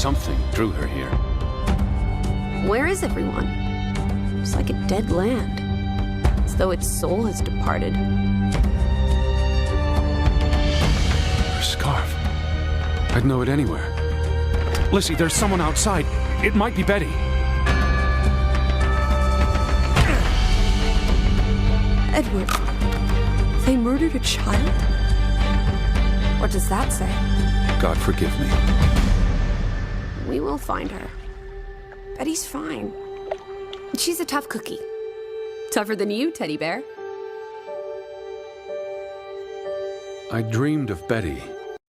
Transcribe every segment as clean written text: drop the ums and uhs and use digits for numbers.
something drew her here. Where is everyone? It's like a dead land, as though its soul has departed. Her scarf. I'd know it anywhere. Lissy, there's someone outside. It might be Betty. Edward, they murdered a child? What does that say? God forgive me. We will find her. Betty's fine. She's a tough cookie. Tougher than you, teddy bear. I dreamed of Betty.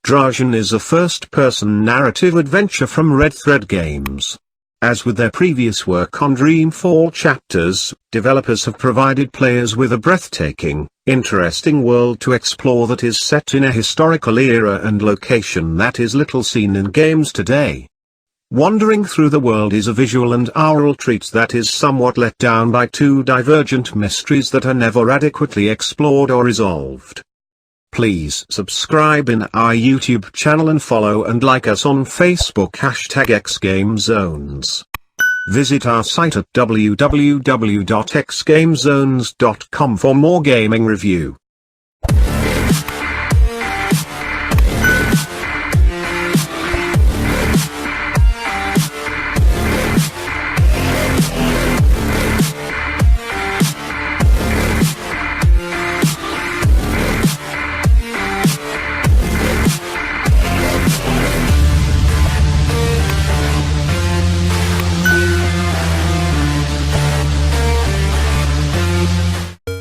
Draugen is a first-person narrative adventure from Red Thread Games. As with their previous work on Dreamfall Chapters, developers have provided players with a breathtaking, interesting world to explore that is set in a historical era and location that is little seen in games today. Wandering through the world is a visual and aural treat that is somewhat let down by two divergent mysteries that are never adequately explored or resolved. Please subscribe in our YouTube channel and follow and like us on Facebook #xGameZones. Visit our site at www.xgamezones.com for more gaming review.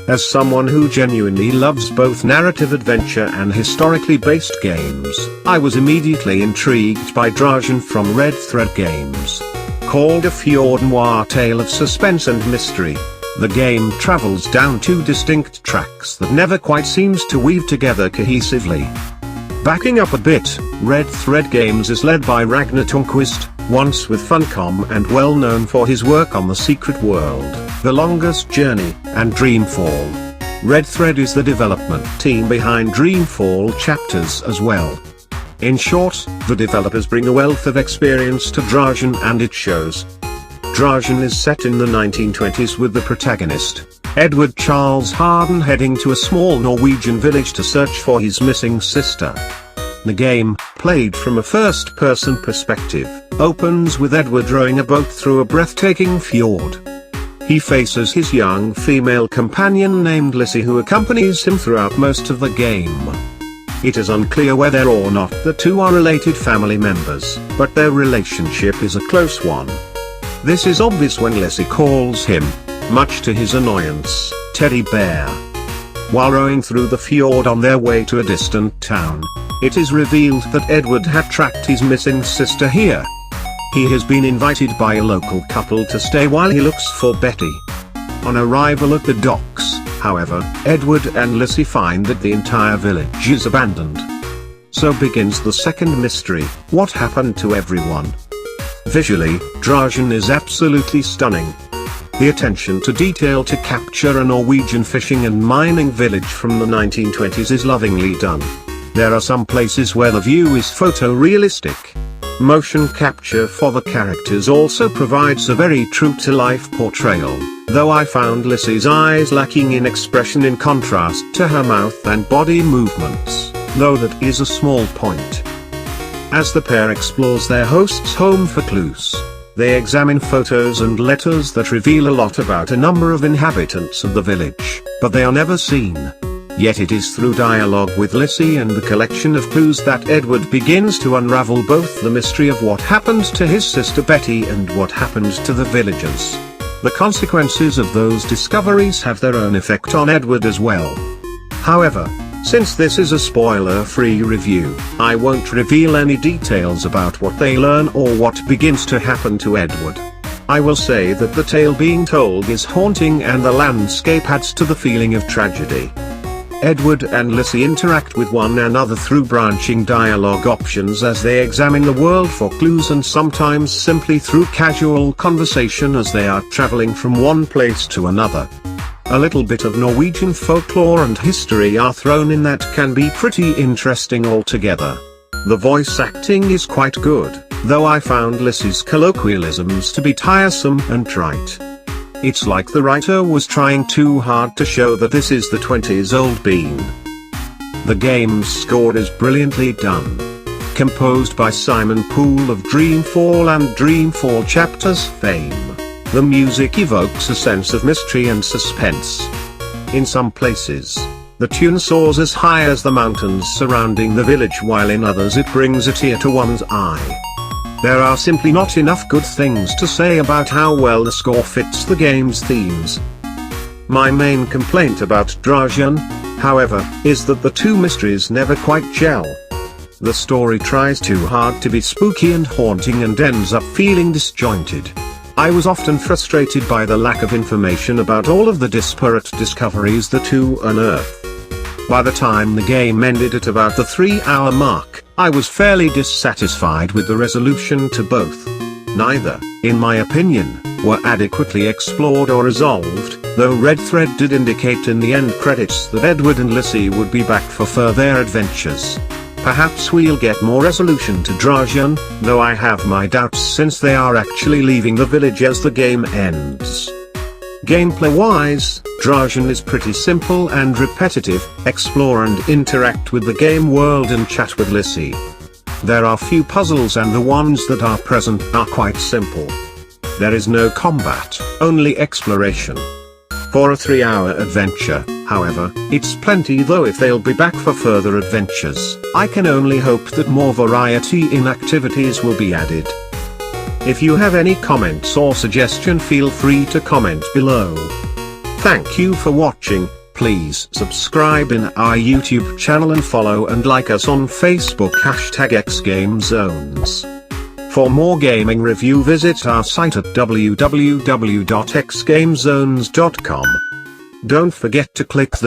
As someone who genuinely loves both narrative adventure and historically based games, I was immediately intrigued by Draugen from Red Thread Games. Called a fjord noir tale of suspense and mystery, the game travels down two distinct tracks that never quite seems to weave together cohesively. Backing up a bit, Red Thread Games is led by Ragnar Turnquist, once with Funcom and well known for his work on The Secret World, The Longest Journey, and Dreamfall. Red Thread is the development team behind Dreamfall Chapters as well. In short, the developers bring a wealth of experience to Draugen and it shows. Draugen is set in the 1920s with the protagonist, Edward Charles Harden, heading to a small Norwegian village to search for his missing sister. The game, played from a first-person perspective, opens with Edward rowing a boat through a breathtaking fjord. He faces his young female companion named Lissy, who accompanies him throughout most of the game. It is unclear whether or not the two are related family members, but their relationship is a close one. This is obvious when Lissy calls him, much to his annoyance, Teddy Bear. While rowing through the fjord on their way to a distant town, it is revealed that Edward had tracked his missing sister here. He has been invited by a local couple to stay while he looks for Betty. On arrival at the docks, however, Edward and Lissy find that the entire village is abandoned. So begins the second mystery: what happened to everyone? Visually, Draugen is absolutely stunning. The attention to detail to capture a Norwegian fishing and mining village from the 1920s is lovingly done. There are some places where the view is photorealistic. Motion capture for the characters also provides a very true-to-life portrayal, though I found Lissy's eyes lacking in expression in contrast to her mouth and body movements, though that is a small point. As the pair explores their host's home for clues, they examine photos and letters that reveal a lot about a number of inhabitants of the village, but they are never seen. Yet it is through dialogue with Lissy and the collection of clues that Edward begins to unravel both the mystery of what happened to his sister Betty and what happened to the villagers. The consequences of those discoveries have their own effect on Edward as well. However, since this is a spoiler-free review, I won't reveal any details about what they learn or what begins to happen to Edward. I will say that the tale being told is haunting and the landscape adds to the feeling of tragedy. Edward and Lissy interact with one another through branching dialogue options as they examine the world for clues, and sometimes simply through casual conversation as they are traveling from one place to another. A little bit of Norwegian folklore and history are thrown in that can be pretty interesting altogether. The voice acting is quite good, though I found Lissy's colloquialisms to be tiresome and trite. It's like the writer was trying too hard to show that this is the 20s-old bean. The game's score is brilliantly done. Composed by Simon Poole of Dreamfall and Dreamfall Chapters fame, the music evokes a sense of mystery and suspense. In some places, the tune soars as high as the mountains surrounding the village, while in others it brings a tear to one's eye. There are simply not enough good things to say about how well the score fits the game's themes. My main complaint about Draugen, however, is that the two mysteries never quite gel. The story tries too hard to be spooky and haunting and ends up feeling disjointed. I was often frustrated by the lack of information about all of the disparate discoveries the two unearth. By the time the game ended at about the 3-hour mark, I was fairly dissatisfied with the resolution to both. Neither, in my opinion, were adequately explored or resolved, though Red Thread did indicate in the end credits that Edward and Lissy would be back for further adventures. Perhaps we'll get more resolution to Draugen, though I have my doubts since they are actually leaving the village as the game ends. Gameplay-wise, Draugen is pretty simple and repetitive. Explore and interact with the game world and chat with Lissy. There are few puzzles and the ones that are present are quite simple. There is no combat, only exploration. For a 3-hour adventure, however, it's plenty, though if they'll be back for further adventures, I can only hope that more variety in activities will be added. If you have any comments or suggestion, feel free to comment below. Thank you for watching. Please subscribe in our YouTube channel and follow and like us on Facebook #xGameZones. For more gaming review, visit our site at www.xgamezones.com. Don't forget to click the